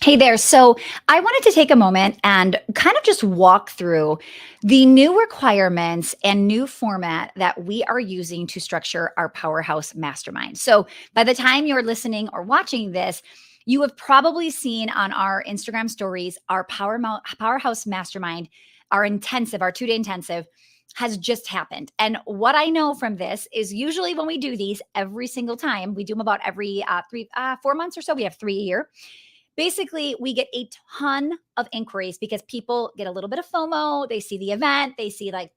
Hey there. So I wanted to take a moment and kind of just walk through the new requirements and new format that we are using to structure our Powerhouse Mastermind. So by the time you're listening or watching this, you have probably seen on our Instagram stories our Powerhouse Mastermind, our intensive, our 2 day intensive has just happened. And what I know from this is usually when we do these every single time, we do them about every 4 months or so. We have 3 a year. Basically, we get a ton of inquiries because people get a little bit of FOMO. They see the event, they see like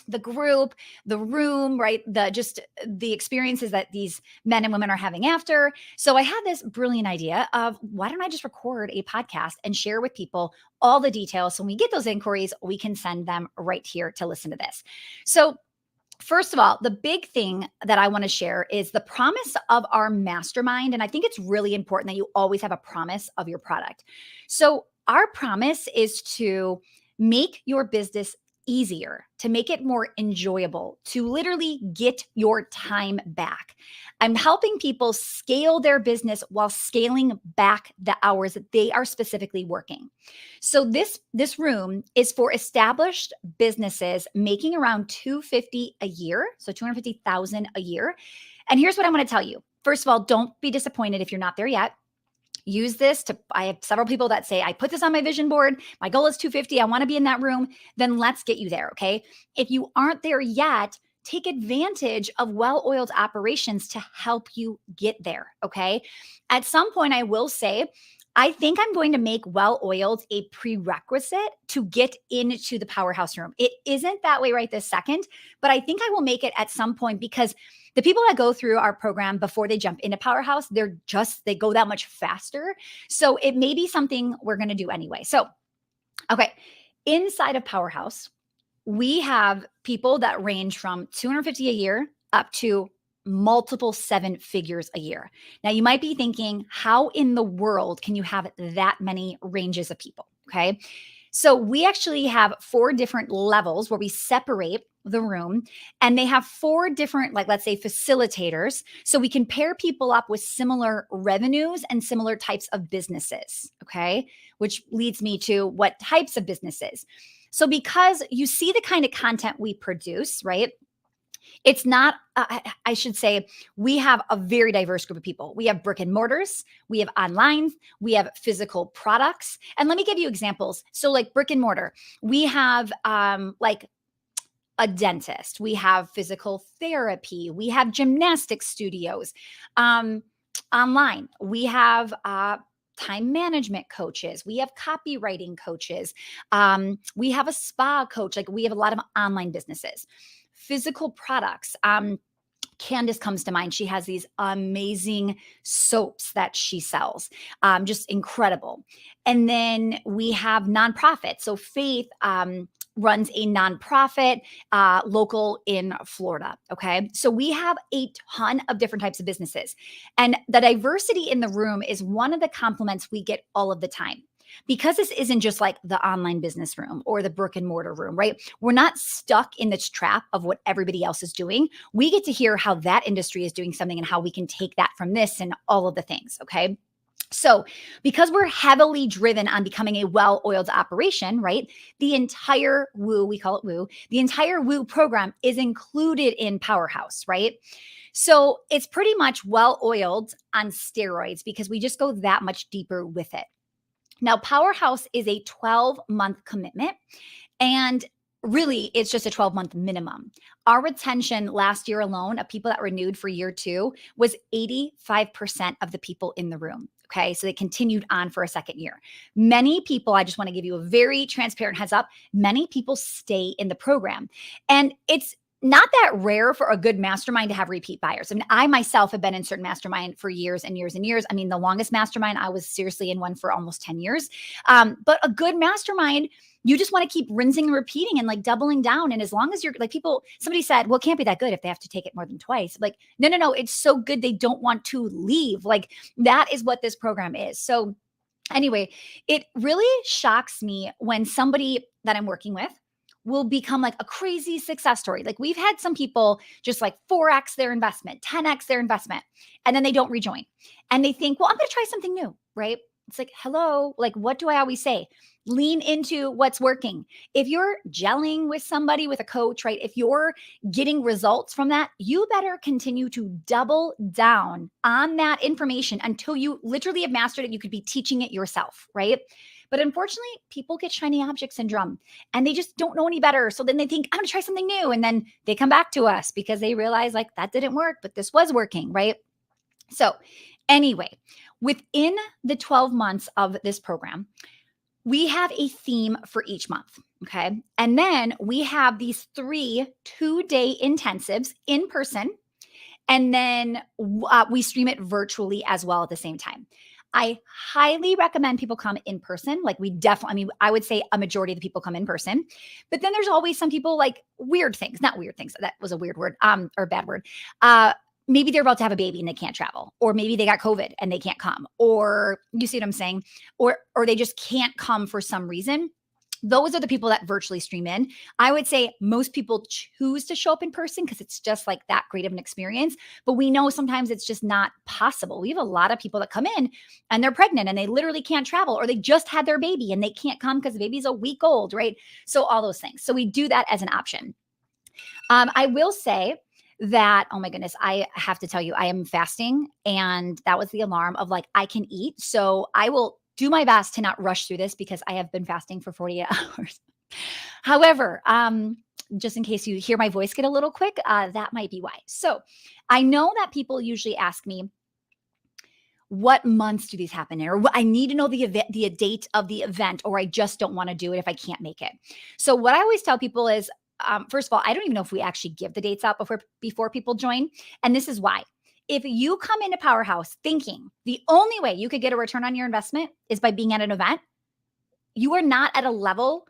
the group, the room, right? The experiences that these men and women are having after. So I had this brilliant idea of why don't I just record a podcast and share with people all the details. So when we get those inquiries, we can send them right here to listen to this. So first of all, the big thing that I want to share is the promise of our mastermind. And I think it's really important that you always have a promise of your product. So, our promise is to make your business easier, to make it more enjoyable, to literally get your time back. I'm helping people scale their business while scaling back the hours that they are specifically working. So this room is for established businesses making around 250 a year, so 250,000 a year. And here's what I want to tell you. First of all, don't be disappointed if you're not there yet. Use this to, I have several people that say, I put this on my vision board. My goal is 250. I want to be in that room. Then let's get you there. Okay. If you aren't there yet, take advantage of well-oiled operations to help you get there. Okay. At some point, I will say, I think I'm going to make well-oiled a prerequisite to get into the powerhouse room. It isn't that way right this second, but I think I will make it at some point because the people that go through our program before they jump into Powerhouse, they go that much faster. So it may be something we're going to do anyway. So, okay, inside of Powerhouse, we have people that range from 250 a year up to multiple 7 figures a year. Now, you might be thinking, how in the world can you have that many ranges of people? Okay. So we actually have 4 different levels where we separate the room, and they have 4 different, like, let's say, facilitators. So we can pair people up with similar revenues and similar types of businesses. Okay. Which leads me to what types of businesses. So because you see the kind of content we produce, right? It's not, I should say, we have a very diverse group of people. We have brick and mortars, we have online, we have physical products. And let me give you examples. So, like brick and mortar, we have like a dentist, we have physical therapy, we have gymnastic studios. Online, we have time management coaches, we have copywriting coaches, we have a spa coach. Like, we have a lot of online businesses. Physical products. Candace comes to mind. She has these amazing soaps that she sells, just incredible. And then we have nonprofits. So Faith runs a nonprofit local in Florida. Okay. So we have a ton of different types of businesses. And the diversity in the room is one of the compliments we get all of the time. Because this isn't just like the online business room or the brick and mortar room, right? We're not stuck in this trap of what everybody else is doing. We get to hear how that industry is doing something and how we can take that from this and all of the things. Okay. So, because we're heavily driven on becoming a well-oiled operation, right? The entire Woo, we call it Woo, the entire Woo program is included in Powerhouse, right? So, it's pretty much well-oiled on steroids because we just go that much deeper with it. Now, Powerhouse is a 12-month commitment, and really, it's just a 12-month minimum. Our retention last year alone of people that renewed for year 2 was 85% of the people in the room. Okay, so they continued on for a second year. Many people, I just want to give you a very transparent heads up, many people stay in the program. And it's not that rare for a good mastermind to have repeat buyers. I mean, I myself have been in certain mastermind for years and years and years. I mean, the longest mastermind, I was seriously in one for almost 10 years. But a good mastermind, you just want to keep rinsing and repeating and like doubling down. And as long as you're like, somebody said, well, it can't be that good if they have to take it more than twice. Like, no. It's so good. They don't want to leave. Like, that is what this program is. So anyway, it really shocks me when somebody that I'm working with will become like a crazy success story. Like, we've had some people just like 4x their investment, 10x their investment, and then they don't rejoin. And they think, well, I'm going to try something new, right? It's like, hello, like, what do I always say? Lean into what's working. If you're gelling with somebody, with a coach, right? If you're getting results from that, you better continue to double down on that information until you literally have mastered it. You could be teaching it yourself, right? But unfortunately, people get shiny object syndrome and they just don't know any better. So then they think, I'm going to try something new. And then they come back to us because they realize like that didn't work, but this was working, right? So, anyway, within the 12 months of this program, we have a theme for each month. Okay. And then we have these 2-day intensives in person. And then we stream it virtually as well at the same time. I highly recommend people come in person. Like we definitely, I mean, I would say a majority of the people come in person, but then there's always some people like weird things, not weird things. That was a weird word, or a bad word. Maybe they're about to have a baby and they can't travel, or maybe they got COVID and they can't come, or you see what I'm saying? Or they just can't come for some reason. Those are the people that virtually stream in. I would say most people choose to show up in person because it's just like that great of an experience. But we know sometimes it's just not possible. We have a lot of people that come in and they're pregnant and they literally can't travel, or they just had their baby and they can't come because the baby's a week old, right? So all those things. So we do that as an option. I will say that, oh my goodness, I have to tell you, I am fasting. And that was the alarm of like, I can eat. So I will do my best to not rush through this because I have been fasting for 48 hours. However, just in case you hear my voice get a little quick, that might be why. So I know that people usually ask me, what months do these happen in? Or I need to know the event, the date of the event, or I just don't want to do it if I can't make it. So what I always tell people is, first of all, I don't even know if we actually give the dates out before people join. And this is why. If you come into Powerhouse thinking the only way you could get a return on your investment is by being at an event, you are not at a level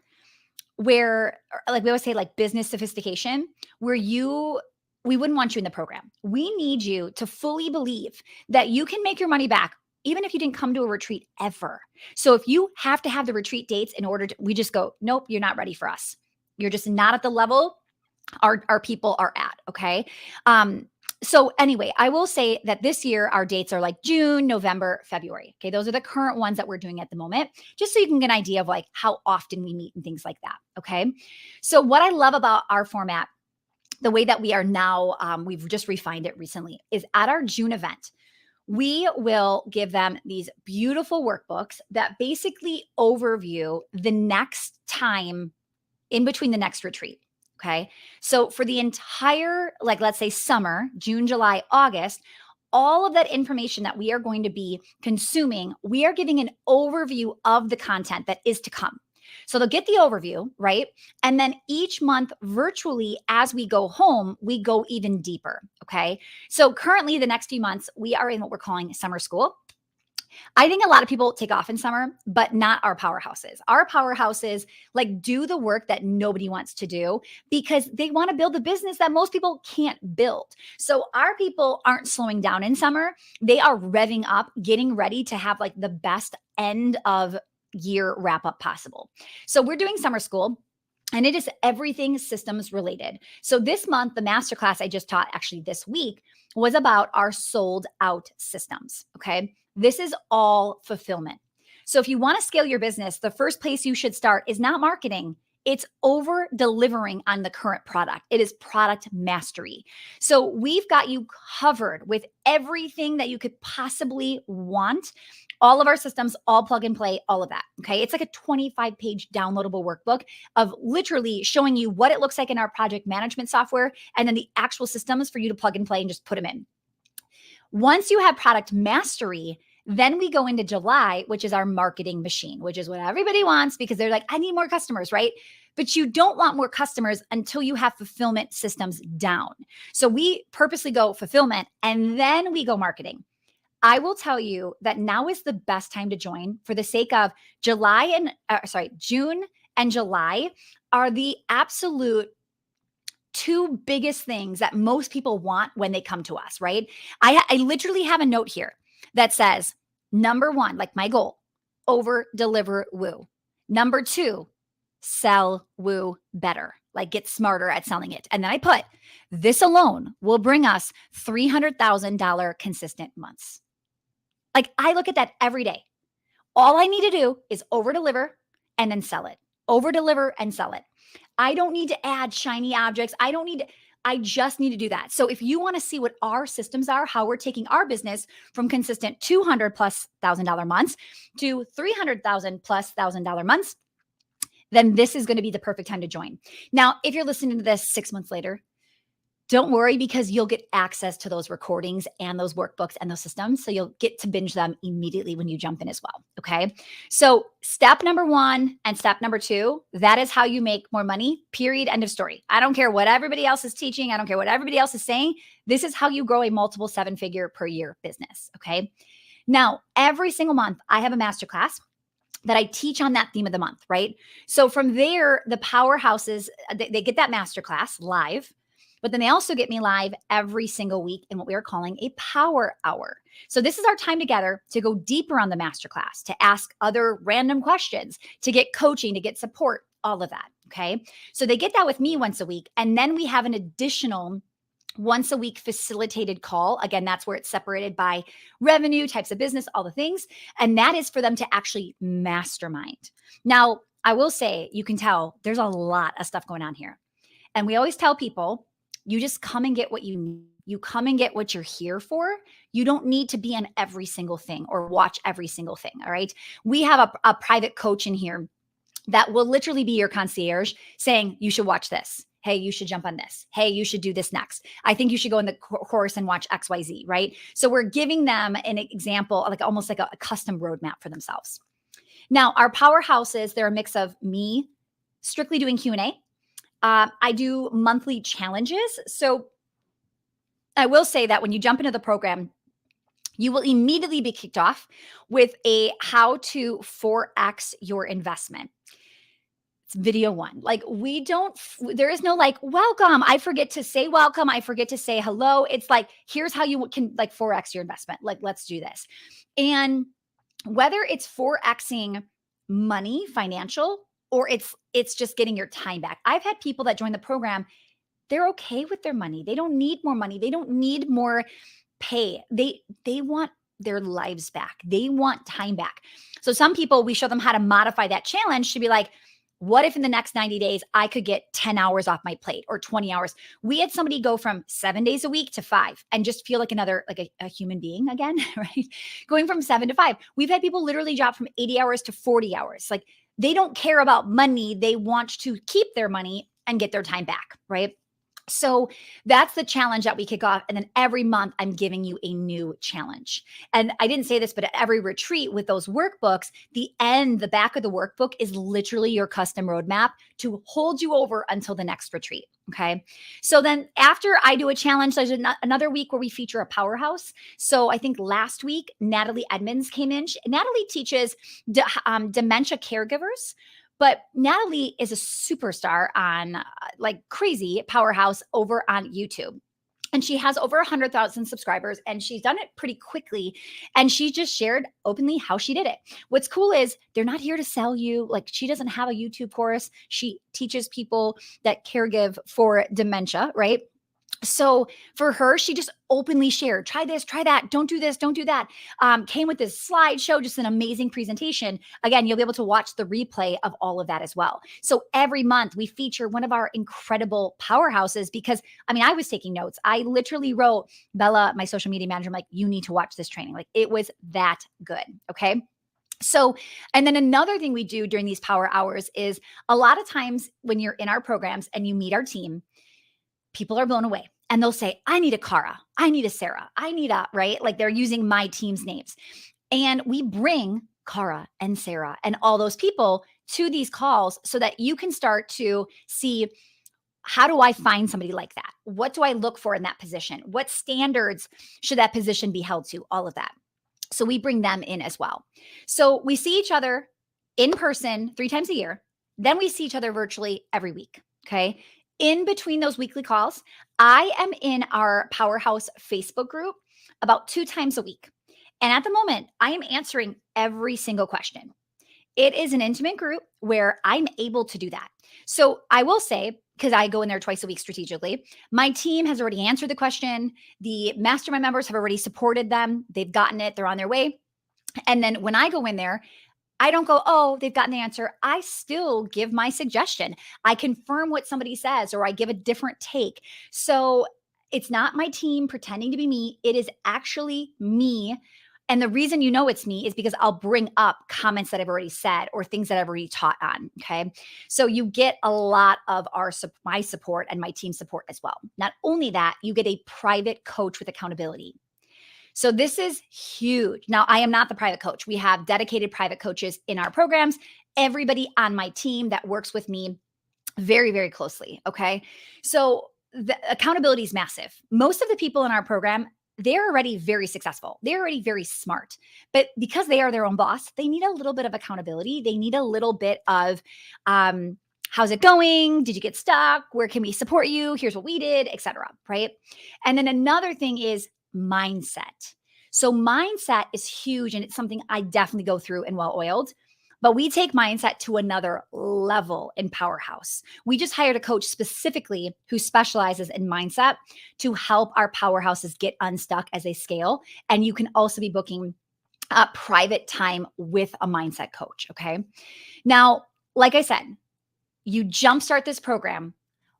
where, like we always say, like business sophistication, where we wouldn't want you in the program. We need you to fully believe that you can make your money back even if you didn't come to a retreat ever. So if you have to have the retreat dates in order to, we just go, nope, you're not ready for us. You're just not at the level our people are at. Okay. So anyway, I will say that this year our dates are like June, November, February. Okay. Those are the current ones that we're doing at the moment, just so you can get an idea of like how often we meet and things like that. Okay. So what I love about our format, the way that we are now, we've just refined it recently, is at our June event, we will give them these beautiful workbooks that basically overview the next time in between the next retreat. Okay. So for the entire, like, let's say summer, June, July, August, all of that information that we are going to be consuming, we are giving an overview of the content that is to come. So they'll get the overview, right? And then each month virtually, as we go home, we go even deeper. Okay. So currently, the next few months, we are in what we're calling summer school. I think a lot of people take off in summer, but not our powerhouses. Our powerhouses like do the work that nobody wants to do because they want to build a business that most people can't build. So our people aren't slowing down in summer. They are revving up, getting ready to have like the best end of year wrap up possible. So we're doing summer school. And it is everything systems related. So this month, the masterclass I just taught actually this week was about our sold out systems. Okay. This is all fulfillment. So if you want to scale your business, the first place you should start is not marketing. It's over delivering on the current product. It is product mastery. So we've got you covered with everything that you could possibly want. All of our systems, all plug and play, all of that. Okay. It's like a 25-page downloadable workbook of literally showing you what it looks like in our project management software and then the actual systems for you to plug and play and just put them in. Once you have product mastery, then we go into July, which is our marketing machine, which is what everybody wants because they're like, I need more customers, right? But you don't want more customers until you have fulfillment systems down. So we purposely go fulfillment and then we go marketing. I will tell you that now is the best time to join for the sake of June and July are the absolute two biggest things that most people want when they come to us, right? I literally have a note here that says, number one, like my goal, over deliver woo. Number two, sell woo better, like get smarter at selling it. And then I put, this alone will bring us $300,000 consistent months. Like I look at that every day. All I need to do is over deliver and then sell it. Over deliver and sell it. I don't need to add shiny objects. I just need to do that. So if you want to see what our systems are, how we're taking our business from consistent 200 plus $1,000 months to 300,000 plus $1,000 months, then this is going to be the perfect time to join. Now, if you're listening to this 6 months later, don't worry, because you'll get access to those recordings and those workbooks and those systems. So you'll get to binge them immediately when you jump in as well. Okay. So step number 1 and step number 2, that is how you make more money, period. End of story. I don't care what everybody else is teaching. I don't care what everybody else is saying. This is how you grow a multiple 7-figure per year business. Okay. Now, every single month I have a masterclass that I teach on that theme of the month, right? So from there, the powerhouses, they get that masterclass live. But then they also get me live every single week in what we are calling a power hour. So this is our time together to go deeper on the masterclass, to ask other random questions, to get coaching, to get support, all of that. Okay. So they get that with me once a week. And then we have an additional once a week facilitated call. Again, that's where it's separated by revenue, types of business, all the things. And that is for them to actually mastermind. Now, I will say, you can tell there's a lot of stuff going on here. And we always tell people, you just come and get what you need. You come and get what you're here for. You don't need to be on every single thing or watch every single thing. All right. We have a private coach in here that will literally be your concierge saying, you should watch this. Hey, you should jump on this. Hey, you should do this next. I think you should go in the course and watch XYZ, right? So we're giving them an example, like almost like a custom roadmap for themselves. Now, our powerhouses, they're a mix of me strictly doing Q&A. I do monthly challenges. So I will say that when you jump into the program, you will immediately be kicked off with a how to 4X your investment. It's video 1. Like there is no like, welcome. I forget to say welcome. I forget to say hello. It's like, here's how you can like 4X your investment. Like, let's do this. And whether it's 4Xing money, financial, or it's just getting your time back. I've had people that join the program, they're okay with their money. They don't need more money. They don't need more pay. They want their lives back. They want time back. So some people, we show them how to modify that challenge to be like, what if in the next 90 days, I could get 10 hours off my plate or 20 hours? We had somebody go from 7 days a week to 5 and just feel like another, like a human being again, right? Going from 7 to 5. We've had people literally drop from 80 hours to 40 hours. Like, they don't care about money. They want to keep their money and get their time back, right? So that's the challenge that we kick off. And then every month I'm giving you a new challenge. And I didn't say this, but at every retreat with those workbooks, the back of the workbook is literally your custom roadmap to hold you over until the next retreat. Okay. So then after I do a challenge, there's another week where we feature a powerhouse. So I think last week, Natalie Edmonds came in. Natalie teaches dementia caregivers. But Natalie is a superstar on like crazy powerhouse over on YouTube. And she has over 100,000 subscribers and she's done it pretty quickly. And she just shared openly how she did it. What's cool is they're not here to sell you. Like, she doesn't have a YouTube course. She teaches people that caregive for dementia, right? So for her, she just openly shared, try this, try that, don't do this, don't do that. Came with this slideshow, just an amazing presentation. Again, you'll be able to watch the replay of all of that as well. So every month we feature one of our incredible powerhouses because, I mean, I was taking notes. I literally wrote Bella, my social media manager, I'm like, you need to watch this training. Like, it was that good. Okay. So, and then another thing we do during these power hours is a lot of times when you're in our programs and you meet our team, people are blown away and they'll say, I need a Cara, I need a Sarah, I need a, right? Like, they're using my team's names. And we bring Cara and Sarah and all those people to these calls so that you can start to see, how do I find somebody like that? What do I look for in that position? What standards should that position be held to? All of that. So we bring them in as well. So we see each other in person 3 times a year. Then we see each other virtually every week. Okay. In between those weekly calls, I am in our Powerhouse Facebook group about 2 times a week. And at the moment, I am answering every single question. It is an intimate group where I'm able to do that. So I will say, because I go in there twice a week strategically, my team has already answered the question. The mastermind members have already supported them. They've gotten it. They're on their way. And then when I go in there, I don't go, oh, they've gotten the answer. I still give my suggestion. I confirm what somebody says, or I give a different take. So it's not my team pretending to be me. It is actually me. And the reason you know it's me is because I'll bring up comments that I've already said or things that I've already taught on. Okay. So you get a lot of my support and my team support as well. Not only that, you get a private coach with accountability. So this is huge. Now, I am not the private coach. We have dedicated private coaches in our programs. Everybody on my team that works with me very, very closely. Okay. So the accountability is massive. Most of the people in our program, they're already very successful. They're already very smart. But because they are their own boss, they need a little bit of accountability. They need a little bit of, how's it going? Did you get stuck? Where can we support you? Here's what we did, etc. Right. And then another thing is mindset. So mindset is huge, and it's something I definitely go through in Well Oiled. But we take mindset to another level in Powerhouse. We just hired a coach specifically who specializes in mindset to help our powerhouses get unstuck as they scale. And you can also be booking private time with a mindset coach. Okay. Now, like I said, you jumpstart this program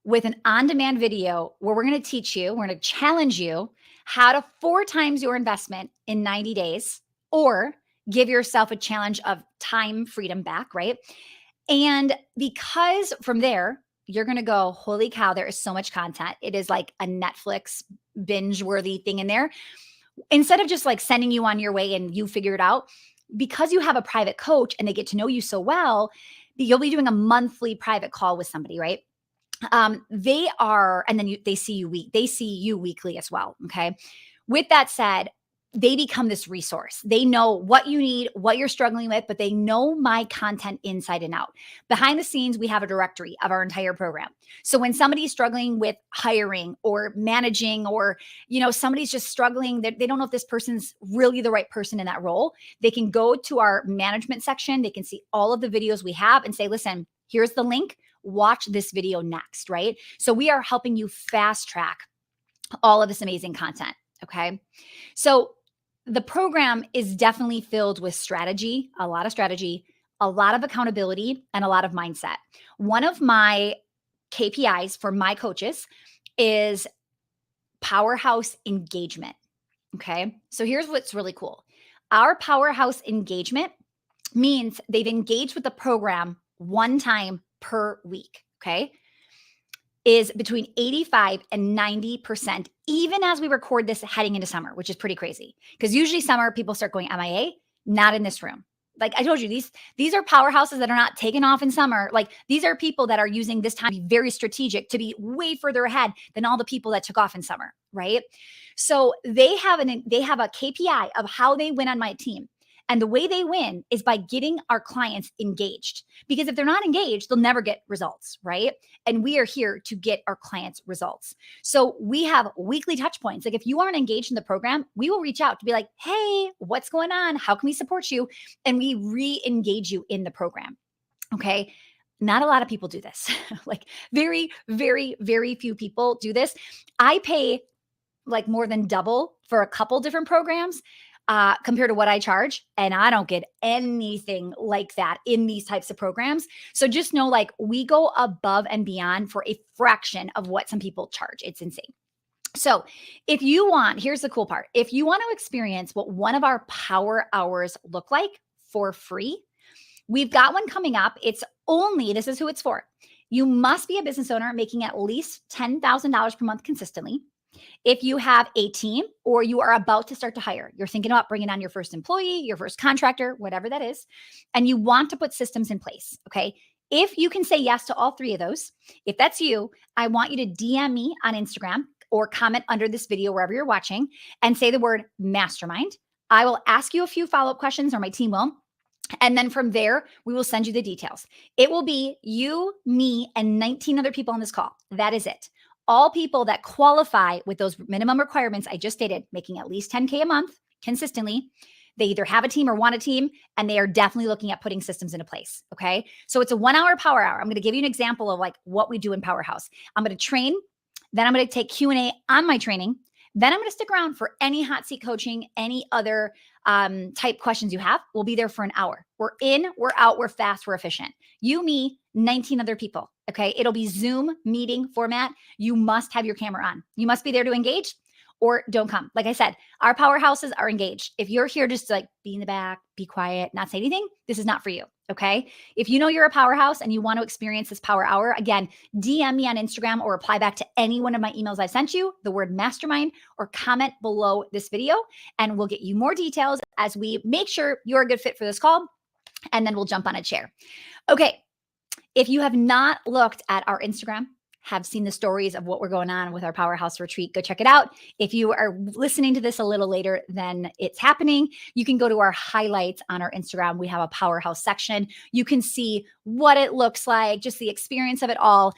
with an on-demand video where we're going to teach you, we're going to challenge you how to 4 times your investment in 90 days, or give yourself a challenge of time freedom back, right? And because from there, you're going to go, holy cow, there is so much content. It is like a Netflix binge worthy thing in there. Instead of just like sending you on your way and you figure it out, because you have a private coach and they get to know you so well, you'll be doing a monthly private call with somebody, right? They are, and then they see you weekly as well. Okay. With that said, they become this resource. They know what you need, what you're struggling with, but they know my content inside and out. Behind the scenes, we have a directory of our entire program. So when somebody's struggling with hiring or managing, or, somebody's just struggling, they don't know if this person's really the right person in that role, they can go to our management section. They can see all of the videos we have and say, listen, here's the link. Watch this video next, right? So we are helping you fast track all of this amazing content. Okay. So the program is definitely filled with strategy, a lot of accountability, and a lot of mindset. One of my KPIs for my coaches is powerhouse engagement. Okay. So here's what's really cool. Our powerhouse engagement means they've engaged with the program 1 time per week. Okay. Is between 85 and 90%, even as we record this heading into summer, which is pretty crazy. Because usually summer, people start going MIA, not in this room. Like I told you, these are powerhouses that are not taking off in summer. Like these are people that are using this time to be very strategic, to be way further ahead than all the people that took off in summer, right? So they have a KPI of how they win on my team. And the way they win is by getting our clients engaged. Because if they're not engaged, they'll never get results, right? And we are here to get our clients results. So we have weekly touch points. Like if you aren't engaged in the program, we will reach out to be like, hey, what's going on? How can we support you? And we re-engage you in the program. Okay. Not a lot of people do this. Like very, very, very few people do this. I pay like more than double for a couple different programs compared to what I charge. And I don't get anything like that in these types of programs. So just know, like, we go above and beyond for a fraction of what some people charge. It's insane. So if you want, here's the cool part. If you want to experience what one of our power hours look like for free, we've got one coming up. This is who it's for. You must be a business owner making at least $10,000 per month consistently. If you have a team or you are about to start to hire, you're thinking about bringing on your first employee, your first contractor, whatever that is, and you want to put systems in place, okay? If you can say yes to all 3 of those, if that's you, I want you to DM me on Instagram or comment under this video wherever you're watching and say the word mastermind. I will ask you a few follow-up questions, or my team will. And then from there, we will send you the details. It will be you, me, and 19 other people on this call. That is it. All people that qualify with those minimum requirements I just stated, making at least 10K a month consistently. They either have a team or want a team, and they are definitely looking at putting systems into place. Okay. So it's a 1-hour power hour. I'm going to give you an example of like what we do in Powerhouse. I'm going to train. Then I'm going to take Q&A on my training. Then I'm going to stick around for any hot seat coaching, any other type questions you have. We'll be there for an hour. We're in, we're out, we're fast, we're efficient. You, me, 19 other people. Okay. It'll be Zoom meeting format. You must have your camera on. You must be there to engage or don't come. Like I said, our powerhouses are engaged. If you're here just to like be in the back, be quiet, not say anything, this is not for you. Okay. If you know you're a powerhouse and you want to experience this power hour, again, DM me on Instagram or reply back to any one of my emails I've sent you, the word mastermind, or comment below this video, and we'll get you more details as we make sure you're a good fit for this call. And then we'll jump on a chair. Okay. If you have not looked at our Instagram, have seen the stories of what we're going on with our powerhouse retreat, go check it out. If you are listening to this a little later than it's happening, you can go to our highlights on our Instagram. We have a powerhouse section. You can see what it looks like, just the experience of it all.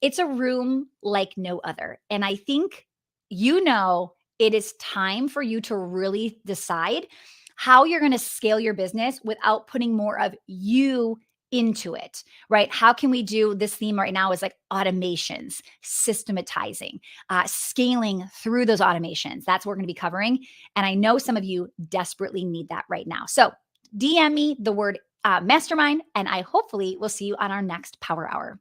It's a room like no other. And I think, it is time for you to really decide how you're going to scale your business without putting more of you into it, right? How can we do this theme right now is like automations, systematizing, scaling through those automations. That's what we're going to be covering. And I know some of you desperately need that right now. So DM me the word mastermind, and I hopefully will see you on our next Power Hour.